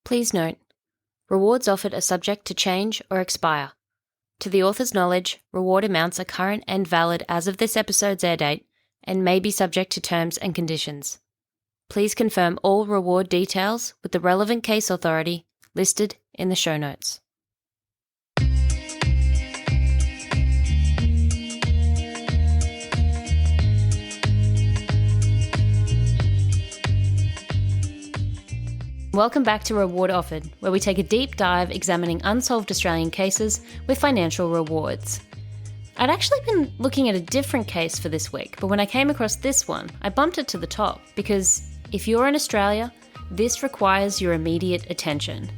Please note, rewards offered are subject to change or expire. To the author's knowledge, reward amounts are current and valid as of this episode's air date and may be subject to terms and conditions. Please confirm all reward details with the relevant case authority listed in the show notes. Welcome back to Reward Offered, where we take a deep dive examining unsolved Australian cases with financial rewards. I'd actually been looking at a different case for this week, but when I came across this one, I bumped it to the top because if you're in Australia, this requires your immediate attention.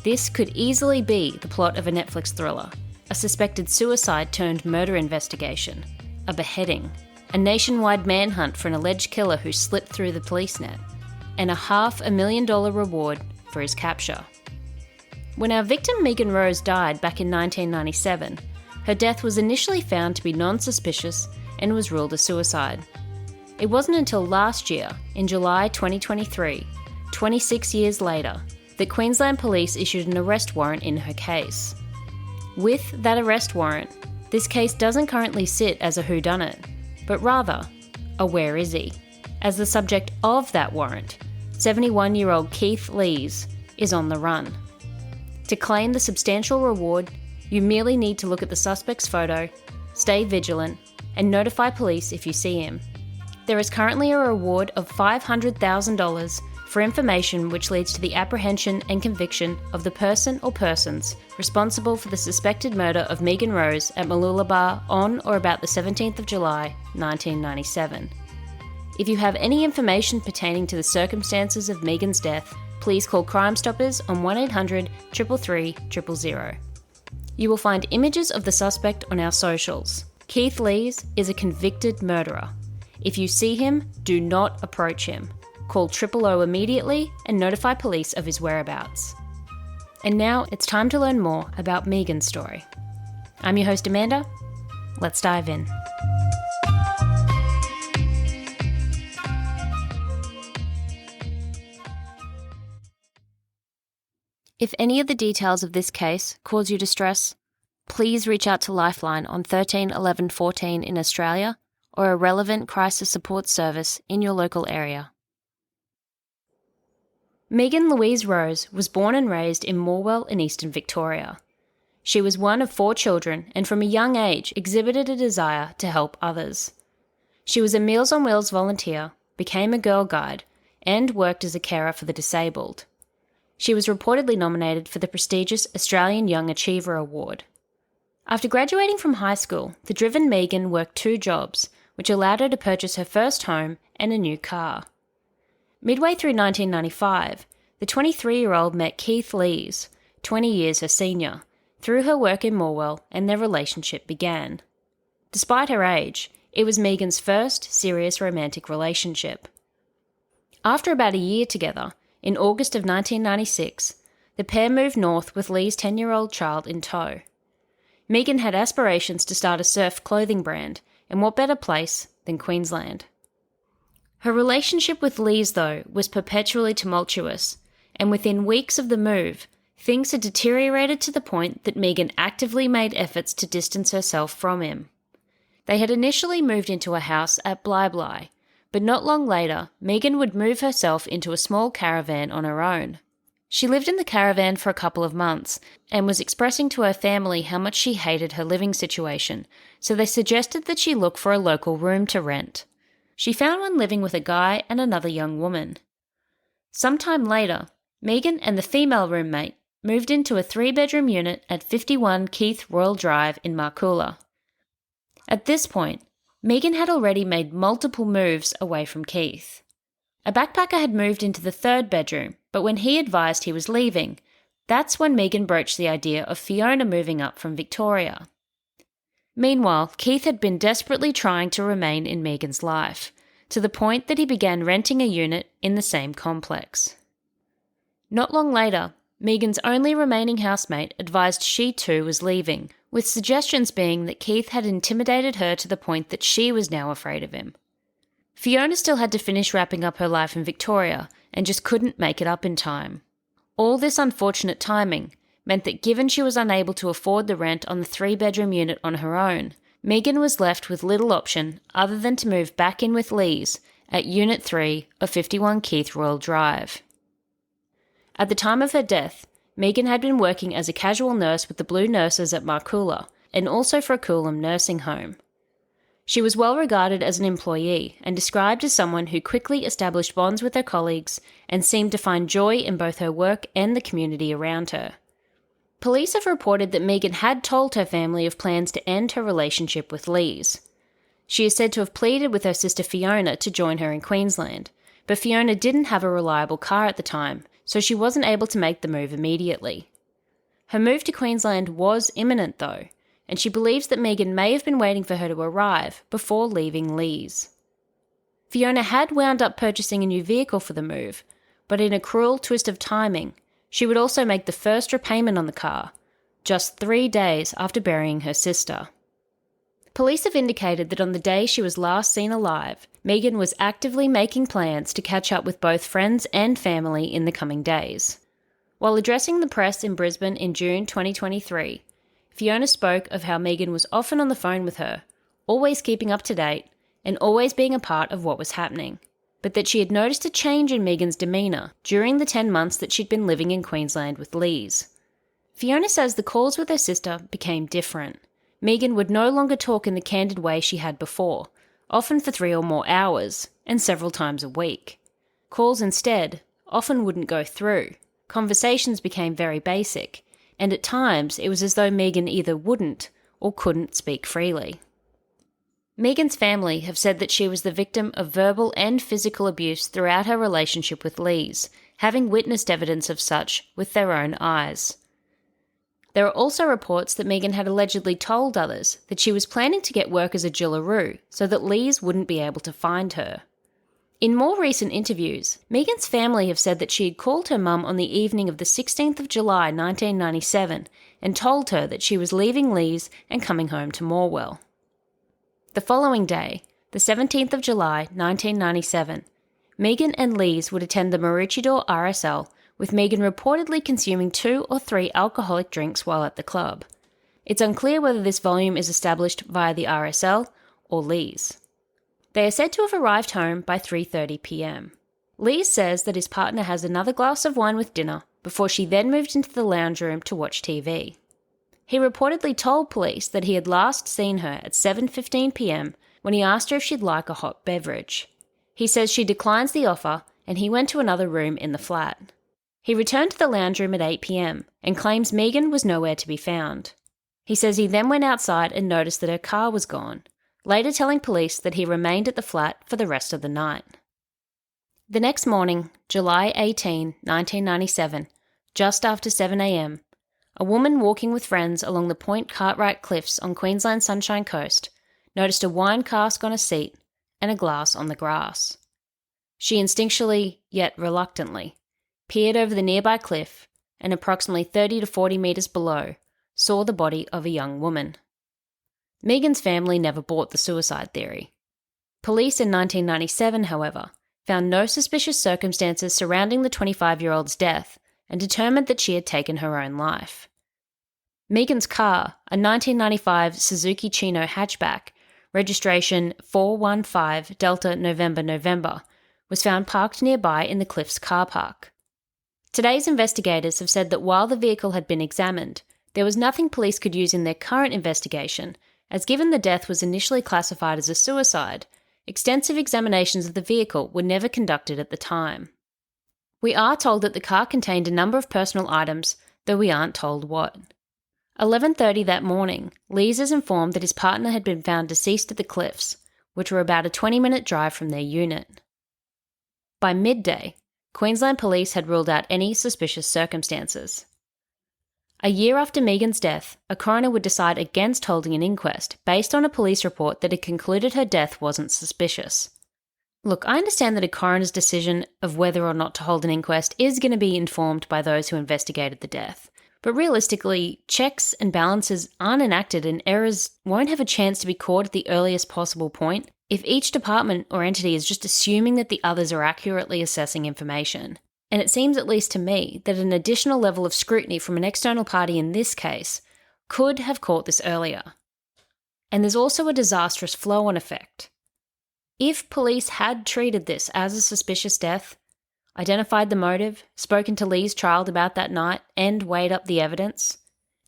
This could easily be the plot of a Netflix thriller, a suspected suicide turned murder investigation, a beheading, a nationwide manhunt for an alleged killer who slipped through the police net, and a $500,000 reward for his capture. When our victim Meaghan Rose died back in 1997, her death was initially found to be non-suspicious and was ruled a suicide. It wasn't until last year, in July 2023, 26 years later, that Queensland Police issued an arrest warrant in her case. With that arrest warrant, this case doesn't currently sit as a whodunit, but rather a where is he, as the subject of that warrant, 71-year-old Keith Lees, is on the run. To claim the substantial reward, you merely need to look at the suspect's photo, stay vigilant, and notify police if you see him. There is currently a reward of $500,000 for information which leads to the apprehension and conviction of the person or persons responsible for the suspected murder of Meaghan Rose at Mooloolaba on or about the 17th of July, 1997. If you have any information pertaining to the circumstances of Meaghan's death, please call Crime Stoppers on 1800 333 000. You will find images of the suspect on our socials. Keith Lees is a convicted murderer. If you see him, do not approach him. Call 000 immediately and notify police of his whereabouts. And now it's time to learn more about Meaghan's story. I'm your host Amanda. Let's dive in. If any of the details of this case cause you distress, please reach out to Lifeline on 13 11 14 in Australia or a relevant crisis support service in your local area. Meaghan Louise Rose was born and raised in Morwell in eastern Victoria. She was one of 4 children and from a young age exhibited a desire to help others. She was a Meals on Wheels volunteer, became a Girl Guide, and worked as a carer for the disabled. She was reportedly nominated for the prestigious Australian Young Achiever Award. After graduating from high school, the driven Meaghan worked 2 jobs, which allowed her to purchase her first home and a new car. Midway through 1995, the 23-year-old met Keith Lees, 20 years her senior, through her work in Morwell, and their relationship began. Despite her age, it was Meaghan's first serious romantic relationship. After about a year together, in August of 1996, the pair moved north with Lee's 10-year-old child in tow. Meaghan had aspirations to start a surf clothing brand, and what better place than Queensland? Her relationship with Lees, though, was perpetually tumultuous, and within weeks of the move, things had deteriorated to the point that Meaghan actively made efforts to distance herself from him. They had initially moved into a house at Bly, but not long later, Meaghan would move herself into a small caravan on her own. She lived in the caravan for a couple of months and was expressing to her family how much she hated her living situation, so they suggested that she look for a local room to rent. She found one living with a guy and another young woman. Sometime later, Meaghan and the female roommate moved into a 3-bedroom unit at 51 Keith Royal Drive in Marcoola. At this point, Meaghan had already made multiple moves away from Keith. A backpacker had moved into the 3rd bedroom, but when he advised he was leaving, that's when Meaghan broached the idea of Fiona moving up from Victoria. Meanwhile, Keith had been desperately trying to remain in Meaghan's life, to the point that he began renting a unit in the same complex. Not long later, Meaghan's only remaining housemate advised she too was leaving, with suggestions being that Keith had intimidated her to the point that she was now afraid of him. Fiona still had to finish wrapping up her life in Victoria and just couldn't make it up in time. All this unfortunate timing meant that given she was unable to afford the rent on the 3-bedroom unit on her own, Meaghan was left with little option other than to move back in with Louise at Unit 3 of 51 Keith Royal Drive. At the time of her death, Meaghan had been working as a casual nurse with the Blue Nurses at Marcoola and also for a Coolum nursing home. She was well regarded as an employee and described as someone who quickly established bonds with her colleagues and seemed to find joy in both her work and the community around her. Police have reported that Meaghan had told her family of plans to end her relationship with Louise. She is said to have pleaded with her sister Fiona to join her in Queensland, but Fiona didn't have a reliable car at the time, so she wasn't able to make the move immediately. Her move to Queensland was imminent though, and she believes that Meaghan may have been waiting for her to arrive before leaving Louise. Fiona had wound up purchasing a new vehicle for the move, but in a cruel twist of timing, she would also make the first repayment on the car, just 3 days after burying her sister. Police have indicated that on the day she was last seen alive, Meaghan was actively making plans to catch up with both friends and family in the coming days. While addressing the press in Brisbane in June 2023, Fiona spoke of how Meaghan was often on the phone with her, always keeping up to date, and always being a part of what was happening, but that she had noticed a change in Meaghan's demeanour during the 10 months that she'd been living in Queensland with Louise. Fiona says the calls with her sister became different. Meaghan would no longer talk in the candid way she had before, often for 3 or more hours, and several times a week. Calls instead often wouldn't go through. Conversations became very basic, and at times it was as though Meaghan either wouldn't or couldn't speak freely. Meaghan's family have said that she was the victim of verbal and physical abuse throughout her relationship with Louise, having witnessed evidence of such with their own eyes. There are also reports that Meaghan had allegedly told others that she was planning to get work as a jillaroo so that Louise wouldn't be able to find her. In more recent interviews, Meaghan's family have said that she had called her mum on the evening of the 16th of July 1997 and told her that she was leaving Louise and coming home to Morwell. The following day, the 17th of July 1997, Meaghan and Louise would attend the Maroochydore RSL, with Meaghan reportedly consuming 2 or 3 alcoholic drinks while at the club. It's unclear whether this volume is established via the RSL or Louise. They are said to have arrived home by 3:30 p.m. Louise says that his partner has another glass of wine with dinner before she then moved into the lounge room to watch TV. He reportedly told police that he had last seen her at 7:15 p.m. when he asked her if she'd like a hot beverage. He says she declines the offer and he went to another room in the flat. He returned to the lounge room at 8 p.m. and claims Meaghan was nowhere to be found. He says he then went outside and noticed that her car was gone, later telling police that he remained at the flat for the rest of the night. The next morning, July 18, 1997, just after 7 a.m, a woman walking with friends along the Point Cartwright Cliffs on Queensland's Sunshine Coast noticed a wine cask on a seat and a glass on the grass. She instinctually, yet reluctantly, peered over the nearby cliff and approximately 30 to 40 metres below, saw the body of a young woman. Meaghan's family never bought the suicide theory. Police in 1997, however, found no suspicious circumstances surrounding the 25-year-old's death and determined that she had taken her own life. Meaghan's car, a 1995 Suzuki Chino hatchback, registration 415 Delta November, was found parked nearby in the Cliffs car park. Today's investigators have said that while the vehicle had been examined, there was nothing police could use in their current investigation, as given the death was initially classified as a suicide, extensive examinations of the vehicle were never conducted at the time. We are told that the car contained a number of personal items, though we aren't told what. 11:30 that morning, Louise is informed that his partner had been found deceased at the cliffs, which were about a 20-minute drive from their unit. By midday, Queensland Police had ruled out any suspicious circumstances. A year after Meaghan's death, a coroner would decide against holding an inquest based on a police report that had concluded her death wasn't suspicious. Look, I understand that a coroner's decision of whether or not to hold an inquest is going to be informed by those who investigated the death. But realistically, checks and balances aren't enacted and errors won't have a chance to be caught at the earliest possible point if each department or entity is just assuming that the others are accurately assessing information. and it seems, at least to me, that an additional level of scrutiny from an external party in this case could have caught this earlier. And there's also a disastrous flow-on effect. If police had treated this as a suspicious death, identified the motive, spoken to Lee's child about that night, and weighed up the evidence,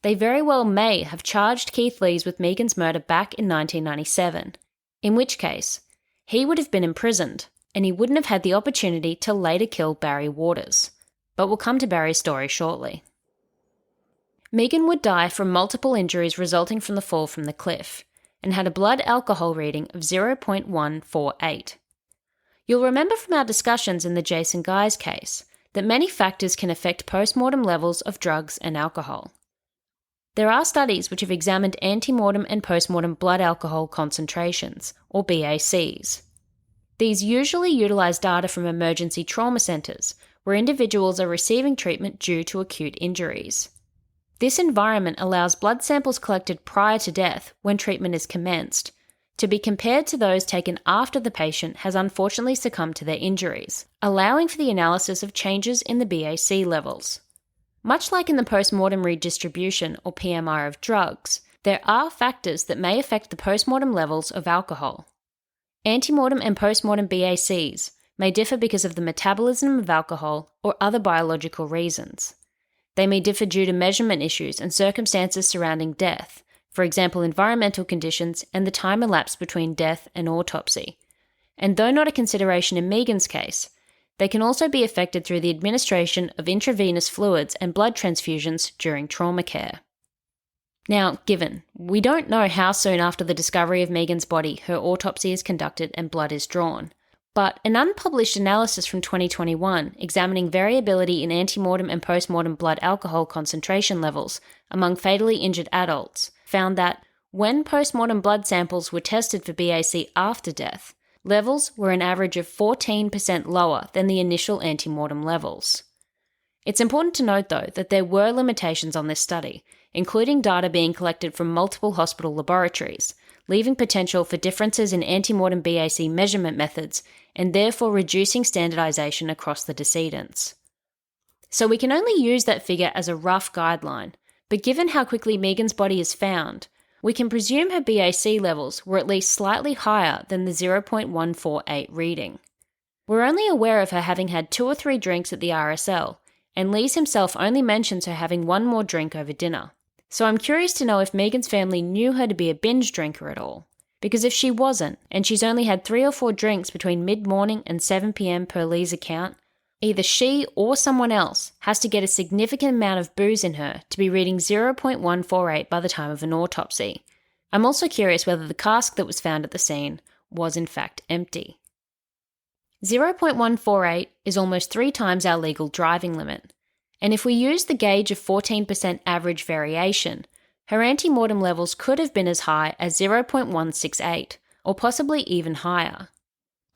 they very well may have charged Keith Lees with Meaghan's murder back in 1997, in which case he would have been imprisoned and he wouldn't have had the opportunity to later kill Barry Waters. But we'll come to Barry's story shortly. Meaghan would die from multiple injuries resulting from the fall from the cliff and had a blood alcohol reading of 0.148. You'll remember from our discussions in the Jason Guys case that many factors can affect post-mortem levels of drugs and alcohol. There are studies which have examined ante-mortem and post-mortem blood alcohol concentrations, or BACs. These usually utilise data from emergency trauma centres, where individuals are receiving treatment due to acute injuries. This environment allows blood samples collected prior to death, when treatment is commenced, to be compared to those taken after the patient has unfortunately succumbed to their injuries, allowing for the analysis of changes in the BAC levels. Much like in the post-mortem redistribution, or PMR, of drugs, there are factors that may affect the post-mortem levels of alcohol. Antemortem and post-mortem BACs may differ because of the metabolism of alcohol or other biological reasons. They may differ due to measurement issues and circumstances surrounding death, for example environmental conditions and the time elapsed between death and autopsy. And though not a consideration in Meaghan's case, they can also be affected through the administration of intravenous fluids and blood transfusions during trauma care. Now, given we don't know how soon after the discovery of Meaghan's body her autopsy is conducted and blood is drawn, but an unpublished analysis from 2021 examining variability in antemortem and postmortem blood alcohol concentration levels among fatally injured adults found that when postmortem blood samples were tested for BAC after death, levels were an average of 14% lower than the initial antemortem levels. It's important to note, though, that there were limitations on this study, including data being collected from multiple hospital laboratories, leaving potential for differences in antemortem BAC measurement methods and therefore reducing standardization across the decedents. So we can only use that figure as a rough guideline, but given how quickly Meaghan's body is found, we can presume her BAC levels were at least slightly higher than the 0.148 reading. We're only aware of her having had 2 or 3 drinks at the RSL, and Lees himself only mentions her having 1 more drink over dinner. So I'm curious to know if Meaghan's family knew her to be a binge drinker at all. Because if she wasn't, and she's only had 3 or 4 drinks between mid-morning and 7 p.m. per Lee's account, either she or someone else has to get a significant amount of booze in her to be reading 0.148 by the time of an autopsy. I'm also curious whether the cask that was found at the scene was in fact empty. 0.148 is almost 3 times our legal driving limit, and if we use the gauge of 14% average variation, her antemortem levels could have been as high as 0.168, or possibly even higher.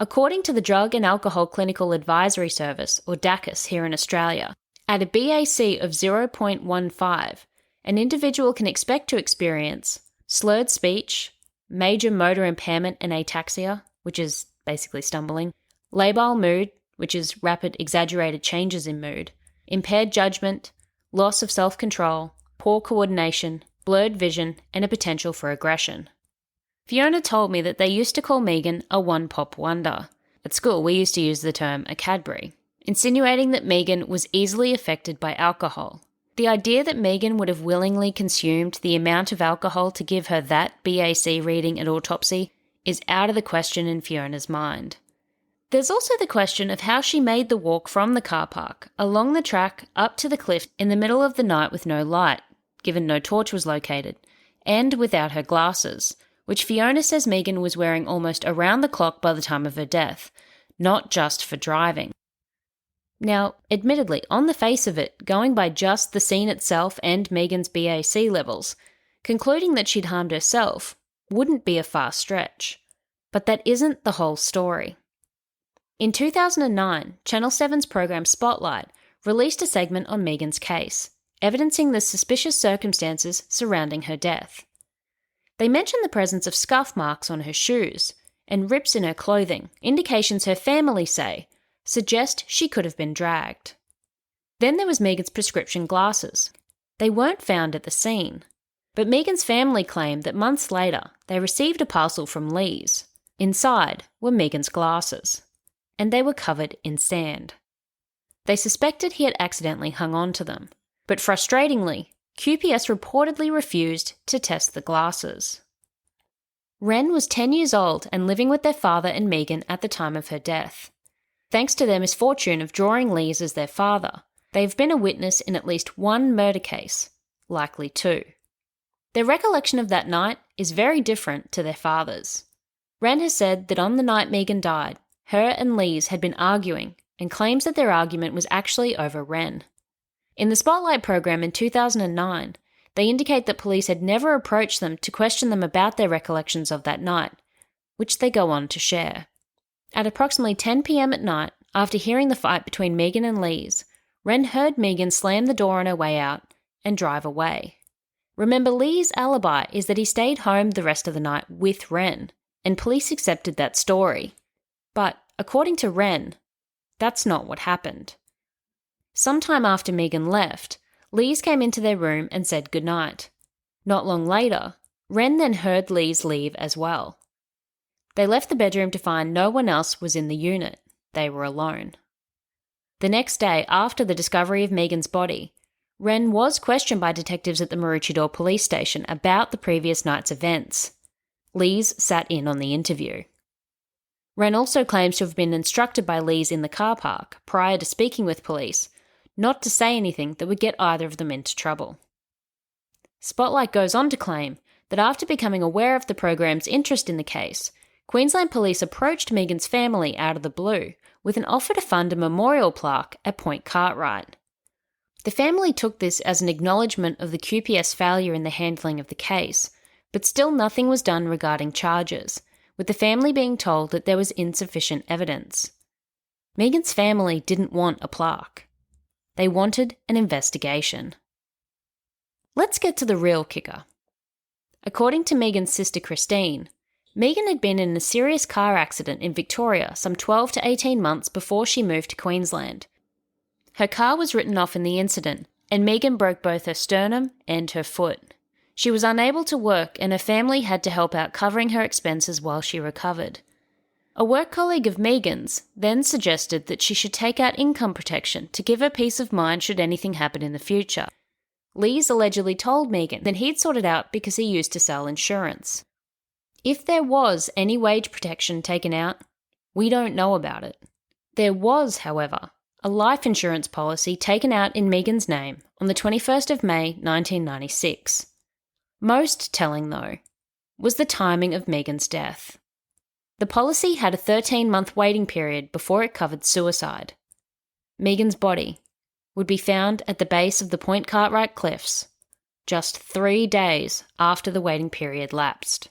According to the Drug and Alcohol Clinical Advisory Service, or DACUS here in Australia, at a BAC of 0.15, an individual can expect to experience slurred speech, major motor impairment and ataxia, which is basically stumbling, labile mood, which is rapid exaggerated changes in mood, impaired judgment, loss of self-control, poor coordination, blurred vision, and a potential for aggression. Fiona told me that they used to call Meaghan a one-pop wonder. At school, we used to use the term a Cadbury, insinuating that Meaghan was easily affected by alcohol. The idea that Meaghan would have willingly consumed the amount of alcohol to give her that BAC reading at autopsy is out of the question in Fiona's mind. There's also the question of how she made the walk from the car park, along the track, up to the cliff in the middle of the night with no light, given no torch was located, and without her glasses, which Fiona says Meaghan was wearing almost around the clock by the time of her death, not just for driving. Now, admittedly, on the face of it, going by just the scene itself and Meaghan's BAC levels, concluding that she'd harmed herself wouldn't be a far stretch. But that isn't the whole story. In 2009, Channel 7's program Spotlight released a segment on Meaghan's case, evidencing the suspicious circumstances surrounding her death. They mentioned the presence of scuff marks on her shoes and rips in her clothing, indications her family say suggest she could have been dragged. Then there was Meaghan's prescription glasses. They weren't found at the scene, but Meaghan's family claimed that months later they received a parcel from Lee's. Inside were Meaghan's glasses, and they were covered in sand. They suspected he had accidentally hung on to them, but frustratingly, QPS reportedly refused to test the glasses. Wren was 10 years old and living with their father and Meaghan at the time of her death. Thanks to their misfortune of drawing Lee's as their father, they have been a witness in at least one murder case, likely two. Their recollection of that night is very different to their father's. Wren has said that on the night Meaghan died, her and Lee's had been arguing and claims that their argument was actually over Wren. In the Spotlight program in 2009, they indicate that police had never approached them to question them about their recollections of that night, which they go on to share. At approximately 10 p.m. at night, after hearing the fight between Meaghan and Lee's, Wren heard Meaghan slam the door on her way out and drive away. Remember, Lee's alibi is that he stayed home the rest of the night with Wren, and police accepted that story. But, according to Wren, that's not what happened. Sometime after Meaghan left, Lee's came into their room and said goodnight. Not long later, Wren then heard Lee's leave as well. They left the bedroom to find no one else was in the unit. They were alone. The next day, after the discovery of Meaghan's body, Wren was questioned by detectives at the Maroochydore police station about the previous night's events. Lee's sat in on the interview. Wren also claims to have been instructed by Lee's in the car park, prior to speaking with police, not to say anything that would get either of them into trouble. Spotlight goes on to claim that after becoming aware of the program's interest in the case, Queensland Police approached Meaghan's family out of the blue with an offer to fund a memorial plaque at Point Cartwright. The family took this as an acknowledgement of the QPS failure in the handling of the case, but still nothing was done regarding charges, with the family being told that there was insufficient evidence. Meaghan's family didn't want a plaque. They wanted an investigation. Let's get to the real kicker. According to Meaghan's sister Christine, Meaghan had been in a serious car accident in Victoria some 12 to 18 months before she moved to Queensland. Her car was written off in the incident, and Meaghan broke both her sternum and her foot. She was unable to work, and her family had to help out covering her expenses while she recovered. A work colleague of Meaghan's then suggested that she should take out income protection to give her peace of mind should anything happen in the future. Lee's allegedly told Meaghan that he'd sorted out because he used to sell insurance. If there was any wage protection taken out, we don't know about it. There was, however, a life insurance policy taken out in Meaghan's name on the 21st of May 1996. Most telling, though, was the timing of Meaghan's death. The policy had a 13-month waiting period before it covered suicide. Meaghan's body would be found at the base of the Point Cartwright Cliffs, just 3 days after the waiting period lapsed.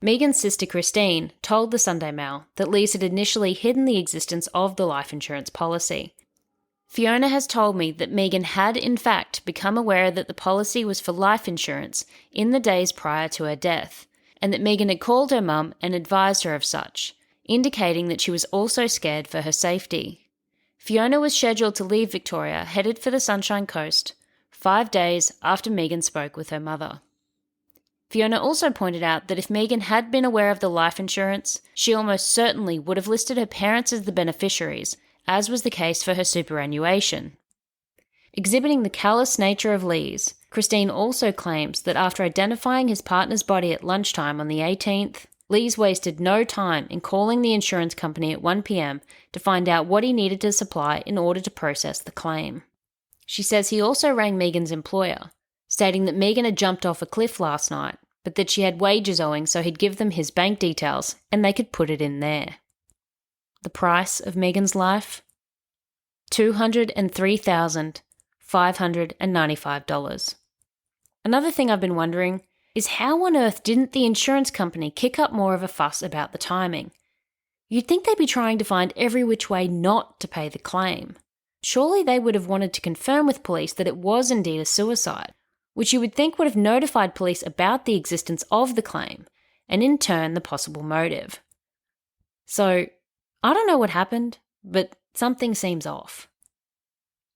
Meaghan's sister Christine told the Sunday Mail that Lee's had initially hidden the existence of the life insurance policy. Fiona has told me that Meaghan had in fact become aware that the policy was for life insurance in the days prior to her death, and that Meaghan had called her mum and advised her of such, indicating that she was also scared for her safety. Fiona was scheduled to leave Victoria, headed for the Sunshine Coast, 5 days after Meaghan spoke with her mother. Fiona also pointed out that if Meaghan had been aware of the life insurance, she almost certainly would have listed her parents as the beneficiaries, as was the case for her superannuation. Exhibiting the callous nature of Lee's, Christine also claims that after identifying his partner's body at lunchtime on the 18th, Lee's wasted no time in calling the insurance company at 1 p.m. to find out what he needed to supply in order to process the claim. She says he also rang Meaghan's employer, stating that Meaghan had jumped off a cliff last night, but that she had wages owing, so he'd give them his bank details and they could put it in there. The price of Meaghan's life? $203,595. Another thing I've been wondering is how on earth didn't the insurance company kick up more of a fuss about the timing? You'd think they'd be trying to find every which way not to pay the claim. Surely they would have wanted to confirm with police that it was indeed a suicide, which you would think would have notified police about the existence of the claim, and in turn the possible motive. So, I don't know what happened, but something seems off.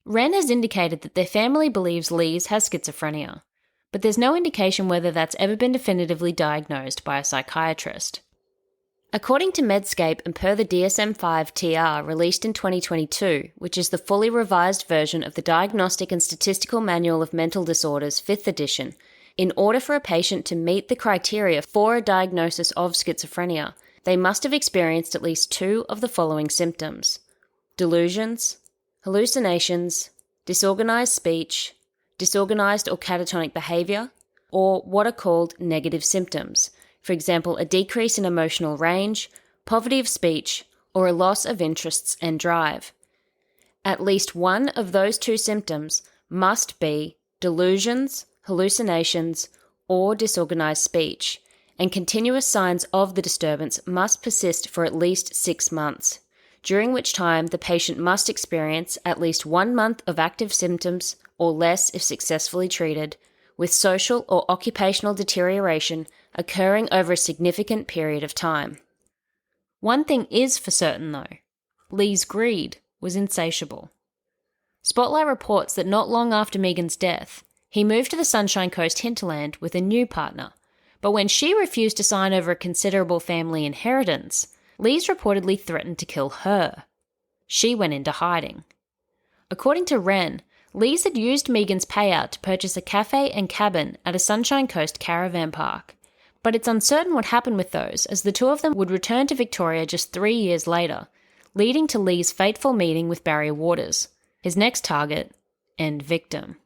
Wren has indicated that their family believes Louise has schizophrenia, but there's no indication whether that's ever been definitively diagnosed by a psychiatrist. According to Medscape and per the DSM-5 TR released in 2022, which is the fully revised version of the Diagnostic and Statistical Manual of Mental Disorders 5th edition, in order for a patient to meet the criteria for a diagnosis of schizophrenia, they must have experienced at least 2 of the following symptoms: delusions, hallucinations, disorganized speech, disorganized or catatonic behavior, or what are called negative symptoms, for example, a decrease in emotional range, poverty of speech, or a loss of interests and drive. At least one of those 2 symptoms must be delusions, hallucinations, or disorganized speech, and continuous signs of the disturbance must persist for at least 6 months, during which time the patient must experience at least 1 month of active symptoms or less if successfully treated, with social or occupational deterioration occurring over a significant period of time. One thing is for certain though, Lee's greed was insatiable. Spotlight reports that not long after Meaghan's death, he moved to the Sunshine Coast hinterland with a new partner, but when she refused to sign over a considerable family inheritance, Lee's reportedly threatened to kill her. She went into hiding. According to Wren, Lee's had used Meaghan's payout to purchase a cafe and cabin at a Sunshine Coast caravan park, but it's uncertain what happened with those, as the 2 of them would return to Victoria just 3 years later, leading to Lee's fateful meeting with Barry Waters, his next target and victim.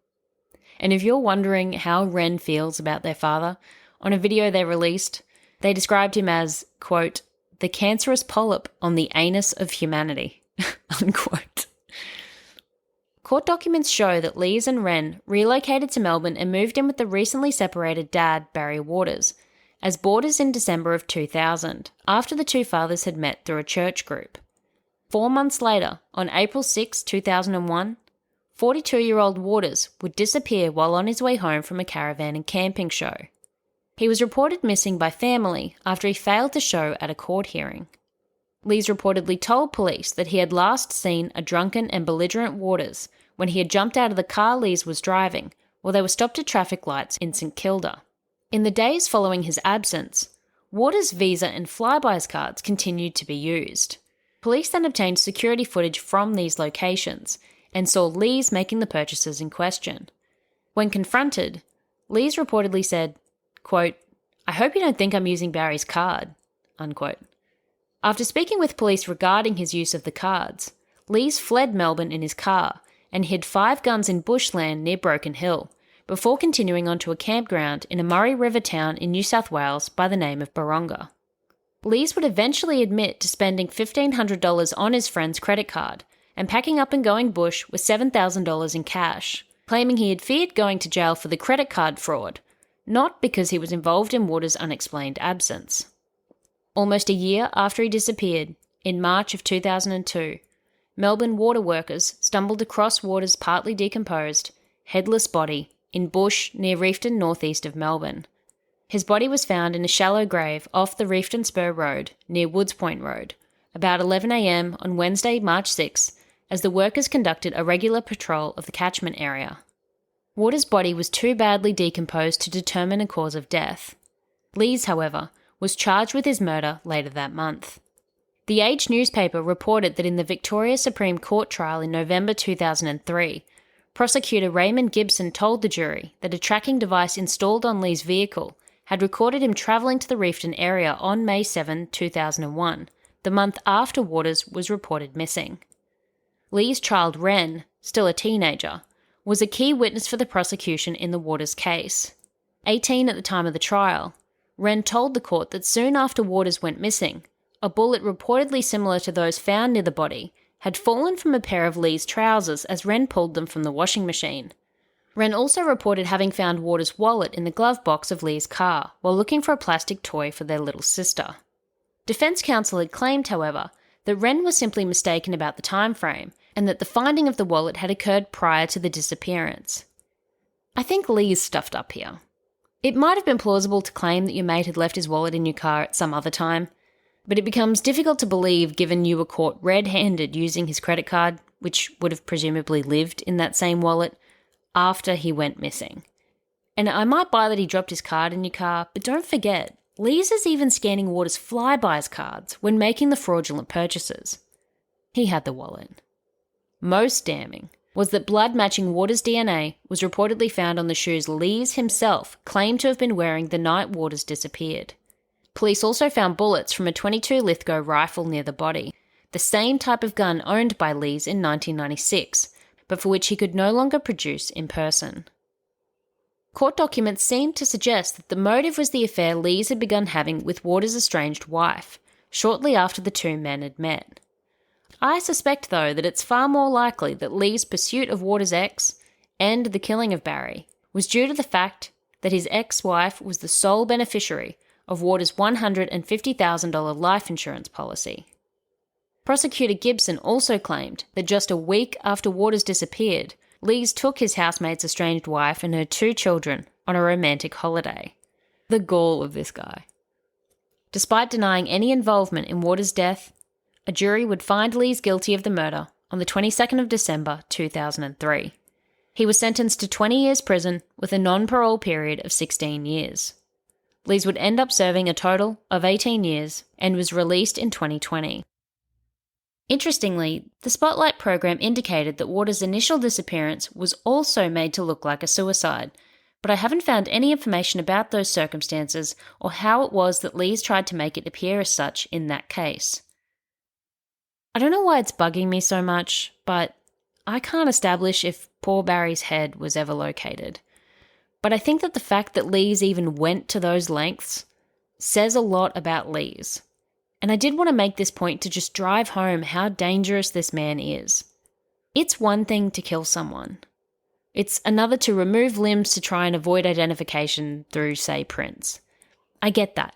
And if you're wondering how Wren feels about their father, on a video they released, they described him as, quote, the cancerous polyp on the anus of humanity, unquote. Court documents show that Louise and Wren relocated to Melbourne and moved in with the recently separated dad, Barry Waters, as boarders in December of 2000, after the 2 fathers had met through a church group. 4 months later, on April 6, 2001, 42-year-old Waters would disappear while on his way home from a caravan and camping show. He was reported missing by family after he failed to show at a court hearing. Lees reportedly told police that he had last seen a drunken and belligerent Waters when he had jumped out of the car Lees was driving while they were stopped at traffic lights in St Kilda. In the days following his absence, Waters' visa and flybys cards continued to be used. Police then obtained security footage from these locations and saw Lees making the purchases in question. When confronted, Lees reportedly said, quote, I hope you don't think I'm using Barry's card, unquote. After speaking with police regarding his use of the cards, Lees fled Melbourne in his car and hid 5 guns in bushland near Broken Hill, before continuing onto a campground in a Murray River town in New South Wales by the name of Baronga. Lees would eventually admit to spending $1,500 on his friend's credit card and packing up and going bush with $7,000 in cash, claiming he had feared going to jail for the credit card fraud, not because he was involved in Waters' unexplained absence. Almost a year after he disappeared, in March of 2002, Melbourne water workers stumbled across Waters' partly decomposed, headless body in bush near Reefton northeast of Melbourne. His body was found in a shallow grave off the Reefton Spur Road near Woods Point Road, about 11 a.m. on Wednesday, March 6, as the workers conducted a regular patrol of the catchment area. Waters' body was too badly decomposed to determine a cause of death. Lees, however, was charged with his murder later that month. The Age newspaper reported that in the Victoria Supreme Court trial in November 2003, prosecutor Raymond Gibson told the jury that a tracking device installed on Lee's vehicle had recorded him travelling to the Reefton area on May 7, 2001, the month after Waters was reported missing. Lee's child Wren, still a teenager, was a key witness for the prosecution in the Waters case. 18 at the time of the trial, Wren told the court that soon after Waters went missing, a bullet reportedly similar to those found near the body had fallen from a pair of Lee's trousers as Wren pulled them from the washing machine. Wren also reported having found Waters' wallet in the glove box of Lee's car while looking for a plastic toy for their little sister. Defence counsel had claimed, however, that Wren was simply mistaken about the time frame and that the finding of the wallet had occurred prior to the disappearance. I think Lee is stuffed up here. It might have been plausible to claim that your mate had left his wallet in your car at some other time, But it becomes difficult to believe given you were caught red-handed using his credit card, which would have presumably lived in that same wallet, after he went missing. And I might buy that he dropped his card in your car, but don't forget, Lees is even scanning Waters' Flybuys cards when making the fraudulent purchases. He had the wallet. Most damning was that blood matching Waters' DNA was reportedly found on the shoes Lees himself claimed to have been wearing the night Waters disappeared. Police also found bullets from a .22 Lithgow rifle near the body, the same type of gun owned by Lees in 1996, but for which he could no longer produce in person. Court documents seemed to suggest that the motive was the affair Lees had begun having with Waters' estranged wife, shortly after the two men had met. I suspect, though, that it's far more likely that Lee's pursuit of Waters' ex, and the killing of Barry, was due to the fact that his ex-wife was the sole beneficiary of Waters' $150,000 life insurance policy. Prosecutor Gibson also claimed that just a week after Waters disappeared, Lees took his housemate's estranged wife and her 2 children on a romantic holiday. The gall of this guy. Despite denying any involvement in Waters' death, a jury would find Lees guilty of the murder on the 22nd of December 2003. He was sentenced to 20 years prison with a non-parole period of 16 years. Lees would end up serving a total of 18 years and was released in 2020. Interestingly, the Spotlight program indicated that Waters' initial disappearance was also made to look like a suicide, but I haven't found any information about those circumstances or how it was that Lees tried to make it appear as such in that case. I don't know why it's bugging me so much, but I can't establish if poor Barry's head was ever located. But I think that the fact that Lees even went to those lengths says a lot about Lees. And I did want to make this point to just drive home how dangerous this man is. It's one thing to kill someone. It's another to remove limbs to try and avoid identification through, say, prints. I get that.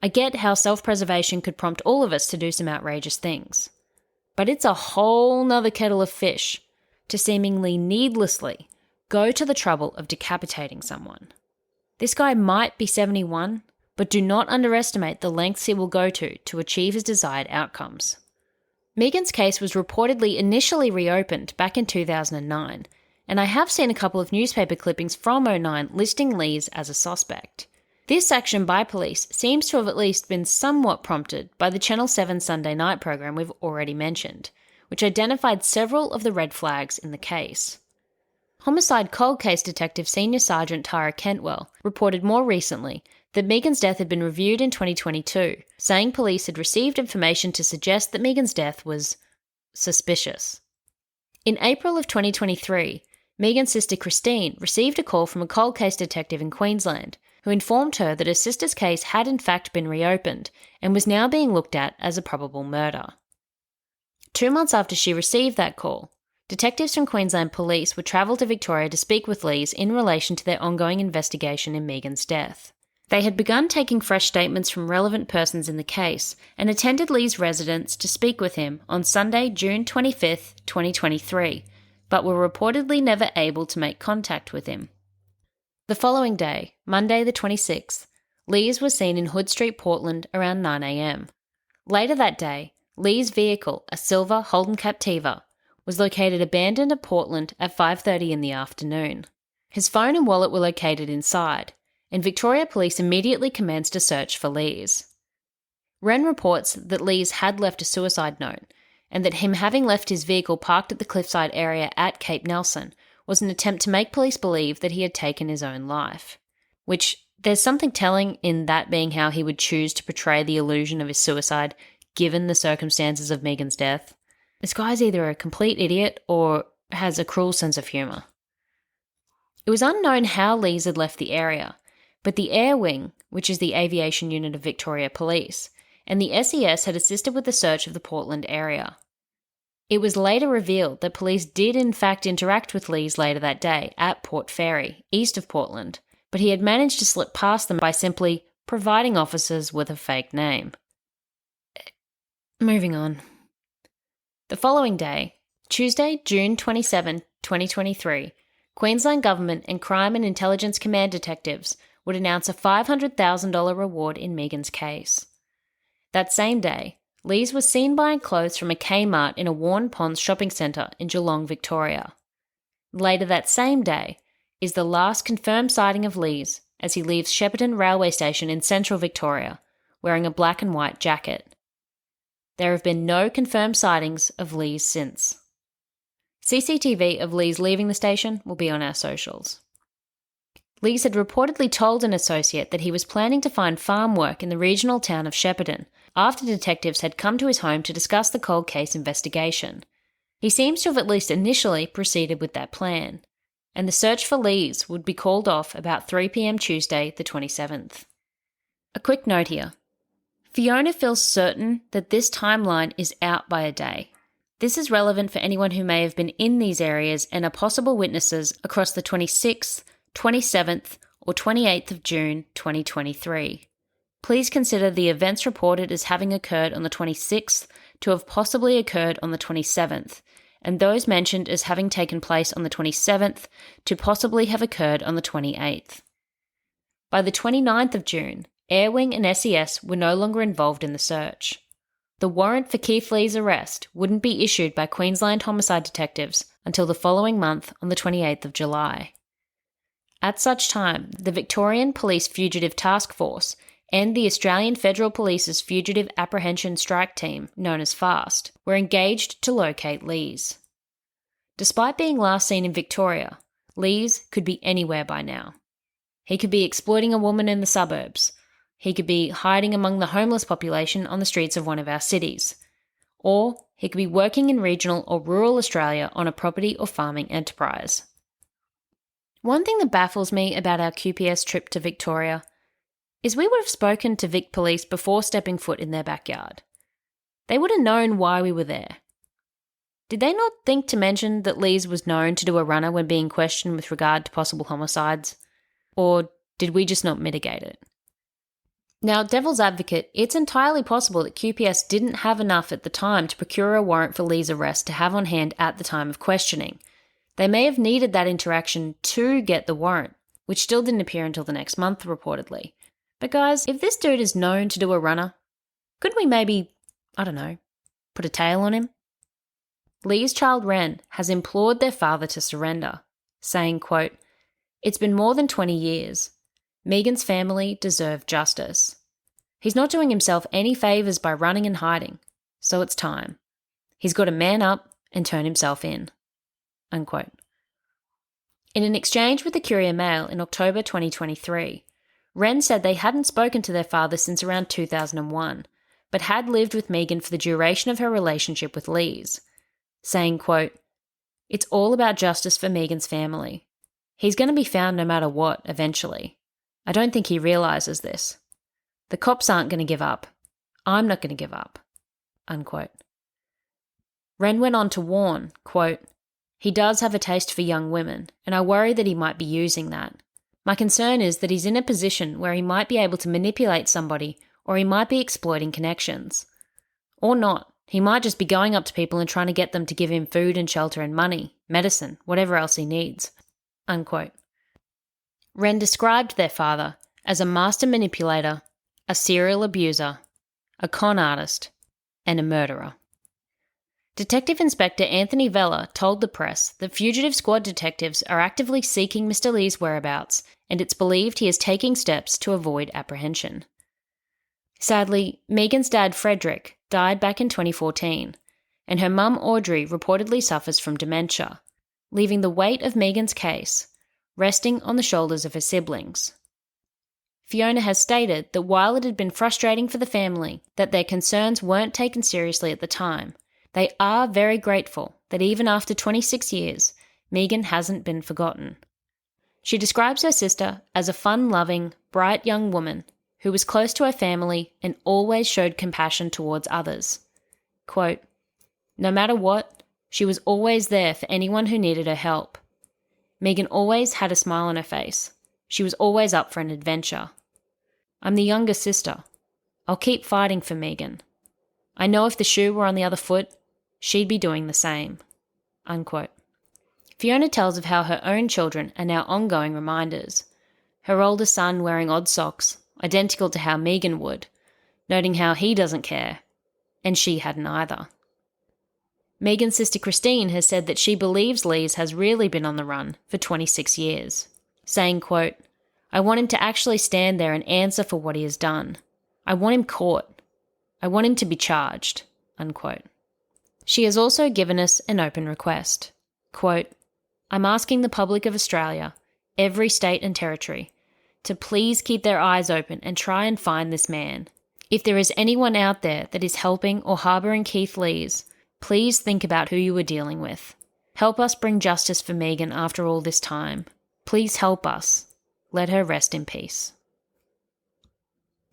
I get how self-preservation could prompt all of us to do some outrageous things. But it's a whole nother kettle of fish to seemingly needlessly go to the trouble of decapitating someone. This guy might be 71, but do not underestimate the lengths he will go to achieve his desired outcomes. Meaghan's case was reportedly initially reopened back in 2009, and I have seen a couple of newspaper clippings from '09 listing Lees as a suspect. This action by police seems to have at least been somewhat prompted by the Channel 7 Sunday night program we've already mentioned, which identified several of the red flags in the case. Homicide Cold Case Detective Senior Sergeant Tara Kentwell reported more recently that Meaghan's death had been reviewed in 2022, saying police had received information to suggest that Meaghan's death was suspicious. In April of 2023, Meaghan's sister Christine received a call from a cold case detective in Queensland who informed her that her sister's case had in fact been reopened and was now being looked at as a probable murder. 2 months after she received that call, detectives from Queensland Police would travel to Victoria to speak with Lees in relation to their ongoing investigation in Meaghan's death. They had begun taking fresh statements from relevant persons in the case and attended Lees' residence to speak with him on Sunday, June 25, 2023, but were reportedly never able to make contact with him. The following day, Monday the 26th, Lees was seen in Hood Street, Portland around 9 a.m. Later that day, Lees' vehicle, a silver Holden Captiva, was located abandoned at Portland at 5:30 in the afternoon. His phone and wallet were located inside, and Victoria Police immediately commenced a search for Lees. Wren reports that Lees had left a suicide note, and that him having left his vehicle parked at the cliffside area at Cape Nelson was an attempt to make police believe that he had taken his own life, which there's something telling in that being how he would choose to portray the illusion of his suicide given the circumstances of Meaghan's death. This guy's either a complete idiot or has a cruel sense of humour. It was unknown how Lees had left the area, but the Air Wing, which is the aviation unit of Victoria Police, and the SES had assisted with the search of the Portland area. It was later revealed that police did in fact interact with Lees later that day at Port Fairy, east of Portland, but he had managed to slip past them by simply providing officers with a fake name. Moving on. The following day, Tuesday, June 27, 2023, Queensland Government and Crime and Intelligence Command detectives would announce a $500,000 reward in Meaghan's case. That same day, Louise was seen buying clothes from a Kmart in a Warren Ponds shopping centre in Geelong, Victoria. Later that same day is the last confirmed sighting of Louise as he leaves Shepparton railway station in central Victoria, wearing a black and white jacket. There have been no confirmed sightings of Louise since. CCTV of Louise leaving the station will be on our socials. Louise had reportedly told an associate that he was planning to find farm work in the regional town of Shepparton after detectives had come to his home to discuss the cold case investigation. He seems to have at least initially proceeded with that plan, and the search for Louise would be called off about 3 p.m. Tuesday, the 27th. A quick note here. Fiona feels certain that this timeline is out by a day. This is relevant for anyone who may have been in these areas and are possible witnesses across the 26th, 27th or 28th of June 2023. Please consider the events reported as having occurred on the 26th to have possibly occurred on the 27th, and those mentioned as having taken place on the 27th to possibly have occurred on the 28th. By the 29th of June, Airwing and SES were no longer involved in the search. The warrant for Keith Lee's arrest wouldn't be issued by Queensland homicide detectives until the following month on the 28th of July. At such time, the Victorian Police Fugitive Task Force and the Australian Federal Police's Fugitive Apprehension Strike Team, known as FAST, were engaged to locate Louise. Despite being last seen in Victoria, Louise could be anywhere by now. He could be exploiting a woman in the suburbs. He could be hiding among the homeless population on the streets of one of our cities. Or he could be working in regional or rural Australia on a property or farming enterprise. One thing that baffles me about our QPS trip to Victoria is we would have spoken to Vic Police before stepping foot in their backyard. They would have known why we were there. Did they not think to mention that Louise was known to do a runner when being questioned with regard to possible homicides? Or did we just not mitigate it? Now, devil's advocate, it's entirely possible that QPS didn't have enough at the time to procure a warrant for Louise's arrest to have on hand at the time of questioning. They may have needed that interaction to get the warrant, which still didn't appear until the next month, reportedly. But guys, if this dude is known to do a runner, couldn't we maybe, put a tail on him? Lee's child Ren has implored their father to surrender, saying, quote, "It's been more than 20 years. Meaghan's family deserve justice. He's not doing himself any favours by running and hiding, so it's time. He's got to man up and turn himself in." Unquote. In an exchange with the Courier Mail in October 2023, Ren said they hadn't spoken to their father since around 2001, but had lived with Meaghan for the duration of her relationship with Louise, saying, quote, "It's all about justice for Meaghan's family. He's going to be found no matter what, eventually. I don't think he realises this. The cops aren't going to give up. I'm not going to give up." Unquote. Ren went on to warn, quote, "He does have a taste for young women, and I worry that he might be using that. My concern is that he's in a position where he might be able to manipulate somebody, or he might be exploiting connections. Or not. He might just be going up to people and trying to get them to give him food and shelter and money, medicine, whatever else he needs." Unquote. Ren described their father as a master manipulator, a serial abuser, a con artist, and a murderer. Detective Inspector Anthony Vella told the press that Fugitive Squad detectives are actively seeking Mr. Lee's whereabouts, and it's believed he is taking steps to avoid apprehension. Sadly, Meaghan's dad Frederick died back in 2014, and her mum Audrey reportedly suffers from dementia, leaving the weight of Meaghan's case resting on the shoulders of her siblings. Fiona has stated that while it had been frustrating for the family that their concerns weren't taken seriously at the time, they are very grateful that even after 26 years, Meaghan hasn't been forgotten. She describes her sister as a fun-loving, bright young woman who was close to her family and always showed compassion towards others. Quote, "No matter what, she was always there for anyone who needed her help. Meaghan always had a smile on her face. She was always up for an adventure. I'm the younger sister. I'll keep fighting for Meaghan. I know if the shoe were on the other foot, she'd be doing the same." Unquote. Fiona tells of how her own children are now ongoing reminders. Her older son wearing odd socks, identical to how Meaghan would, noting how he doesn't care, and she hadn't either. Meaghan's sister Christine has said that she believes Louise has really been on the run for 26 years, saying, quote, "I want him to actually stand there and answer for what he has done. I want him caught. I want him to be charged," unquote. She has also given us an open request. Quote, "I'm asking the public of Australia, every state and territory, to please keep their eyes open and try and find this man. If there is anyone out there that is helping or harbouring Keith Lees, please think about who you are dealing with. Help us bring justice for Meaghan after all this time. Please help us. Let her rest in peace."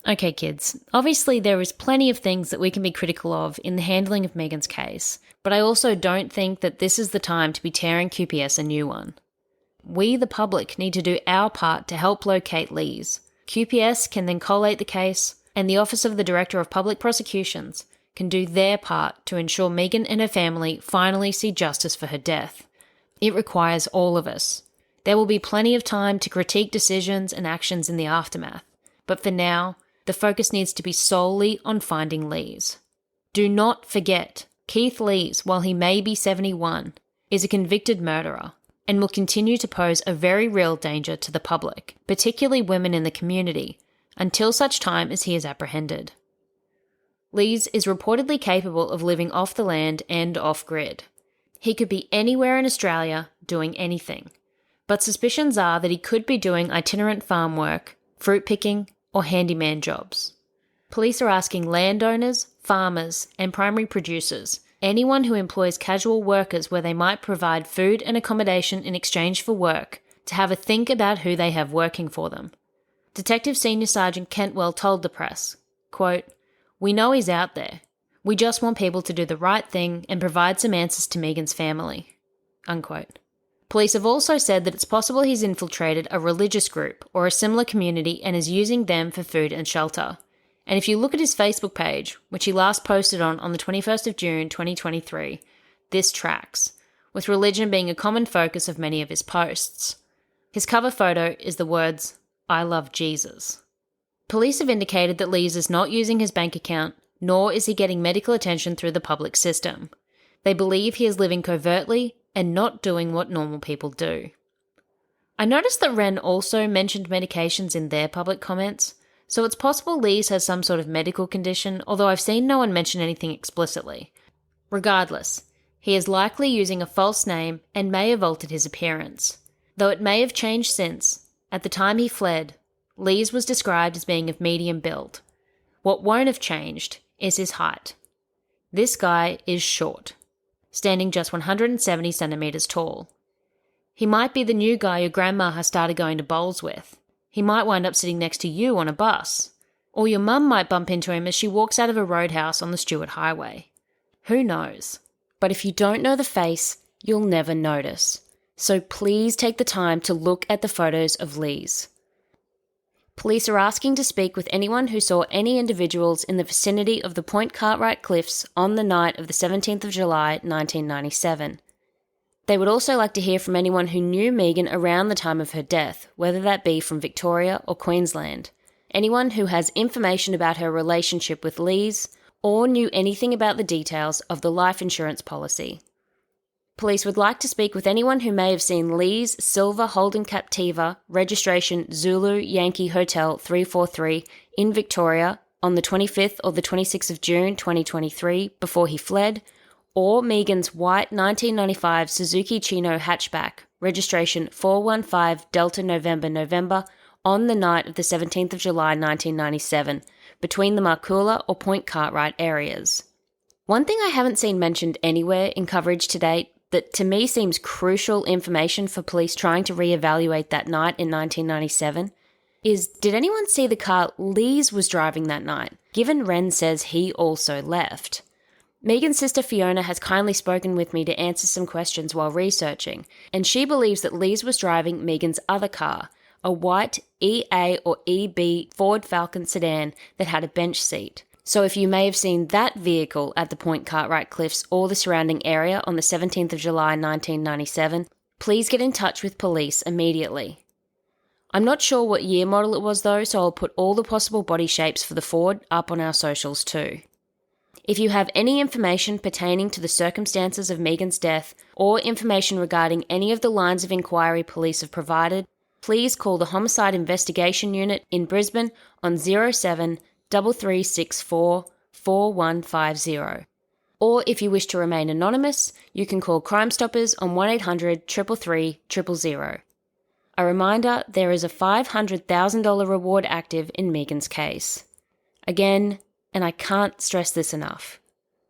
Okay, kids, obviously there is plenty of things that we can be critical of in the handling of Meaghan's case, but I also don't think that this is the time to be tearing QPS a new one. We, the public, need to do our part to help locate Lees. QPS can then collate the case, and the Office of the Director of Public Prosecutions can do their part to ensure Meaghan and her family finally see justice for her death. It requires all of us. There will be plenty of time to critique decisions and actions in the aftermath, but for now, the focus needs to be solely on finding Lees. Do not forget, Keith Lees, while he may be 71, is a convicted murderer and will continue to pose a very real danger to the public, particularly women in the community, until such time as he is apprehended. Lees is reportedly capable of living off the land and off-grid. He could be anywhere in Australia doing anything, but suspicions are that he could be doing itinerant farm work, fruit picking, or handyman jobs. Police are asking landowners, farmers, and primary producers, anyone who employs casual workers where they might provide food and accommodation in exchange for work, to have a think about who they have working for them. Detective Senior Sergeant Kentwell told the press, quote, "We know he's out there. We just want people to do the right thing and provide some answers to Meaghan's family," unquote. Police have also said that it's possible he's infiltrated a religious group or a similar community and is using them for food and shelter. And if you look at his Facebook page, which he last posted on the 21st of June 2023, this tracks, with religion being a common focus of many of his posts. His cover photo is the words, "I love Jesus." Police have indicated that Lees is not using his bank account, nor is he getting medical attention through the public system. They believe he is living covertly and not doing what normal people do. I noticed that Wren also mentioned medications in their public comments, so it's possible Lees has some sort of medical condition, although I've seen no one mention anything explicitly. Regardless, he is likely using a false name and may have altered his appearance. Though it may have changed since, at the time he fled, Lees was described as being of medium build. What won't have changed is his height. This guy is short, standing just 170 centimetres tall. He might be the new guy your grandma has started going to bowls with. He might wind up sitting next to you on a bus. Or your mum might bump into him as she walks out of a roadhouse on the Stuart Highway. Who knows? But if you don't know the face, you'll never notice. So please take the time to look at the photos of Lees. Police are asking to speak with anyone who saw any individuals in the vicinity of the Point Cartwright Cliffs on the night of the 17th of July, 1997. They would also like to hear from anyone who knew Meaghan around the time of her death, whether that be from Victoria or Queensland. Anyone who has information about her relationship with Lees or knew anything about the details of the life insurance policy. Police would like to speak with anyone who may have seen Lees' silver Holden Captiva, registration Zulu Yankee Hotel 343 in Victoria on the 25th or the 26th of June 2023 before he fled, or Meaghan's white 1995 Suzuki Chino hatchback, registration 415 Delta November on the night of the 17th of July 1997 between the Markula or Point Cartwright areas. One thing I haven't seen mentioned anywhere in coverage to date that to me seems crucial information for police trying to reevaluate that night in 1997 is, did anyone see the car Lees was driving that night, given Wren says he also left? Meaghan's sister Fiona has kindly spoken with me to answer some questions while researching, and she believes that Lees was driving Meaghan's other car, a white EA or EB Ford Falcon sedan that had a bench seat. So if you may have seen that vehicle at the Point Cartwright Cliffs or the surrounding area on the 17th of July 1997, please get in touch with police immediately. I'm not sure what year model it was though, so I'll put all the possible body shapes for the Ford up on our socials too. If you have any information pertaining to the circumstances of Meaghan's death or information regarding any of the lines of inquiry police have provided, please call the Homicide Investigation Unit in Brisbane on 07 3364 4150. Or if you wish to remain anonymous, you can call Crime Stoppers on 1800 333 000. A reminder, there is a $500,000 reward active in Meaghan's case. Again, and I can't stress this enough,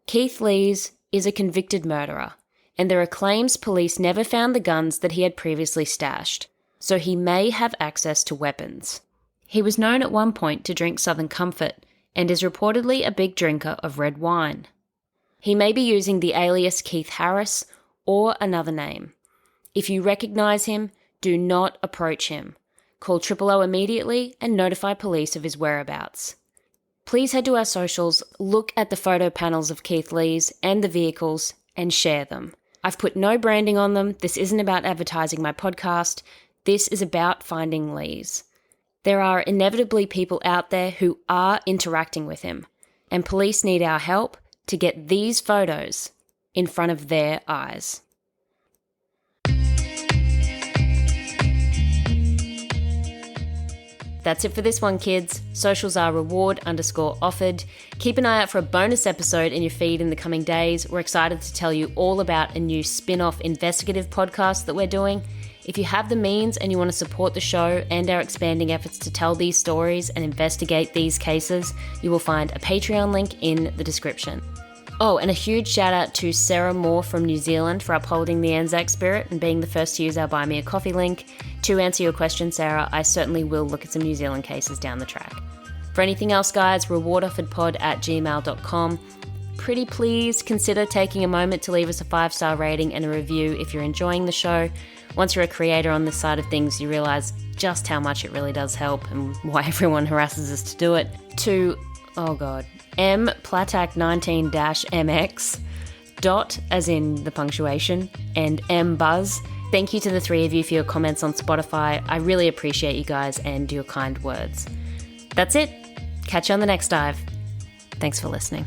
Keith Lees is a convicted murderer, and there are claims police never found the guns that he had previously stashed, so he may have access to weapons. He was known at one point to drink Southern Comfort, and is reportedly a big drinker of red wine. He may be using the alias Keith Harris or another name. If you recognise him, do not approach him. Call 000 immediately and notify police of his whereabouts. Please head to our socials, look at the photo panels of Keith Lees and the vehicles, and share them. I've put no branding on them. This isn't about advertising my podcast. This is about finding Lees. There are inevitably people out there who are interacting with him, and police need our help to get these photos in front of their eyes. That's it for this one, kids. Socials are reward_offered. Keep an eye out for a bonus episode in your feed in the coming days. We're excited to tell you all about a new spin-off investigative podcast that we're doing. If you have the means and you want to support the show and our expanding efforts to tell these stories and investigate these cases, you will find a Patreon link in the description. Oh, and a huge shout out to Sarah Moore from New Zealand for upholding the Anzac spirit and being the first to use our Buy Me a Coffee link. To answer your question, Sarah, I certainly will look at some New Zealand cases down the track. For anything else, guys, rewardofferedpod@gmail.com. Pretty please consider taking a moment to leave us a 5-star rating and a review if you're enjoying the show. Once you're a creator on this side of things, you realise just how much it really does help and why everyone harasses us to do it. To, M Platak 19-MX, dot as in the punctuation, and M Buzz. Thank you to the three of you for your comments on Spotify. I really appreciate you guys and your kind words. That's it. Catch you on the next dive. Thanks for listening.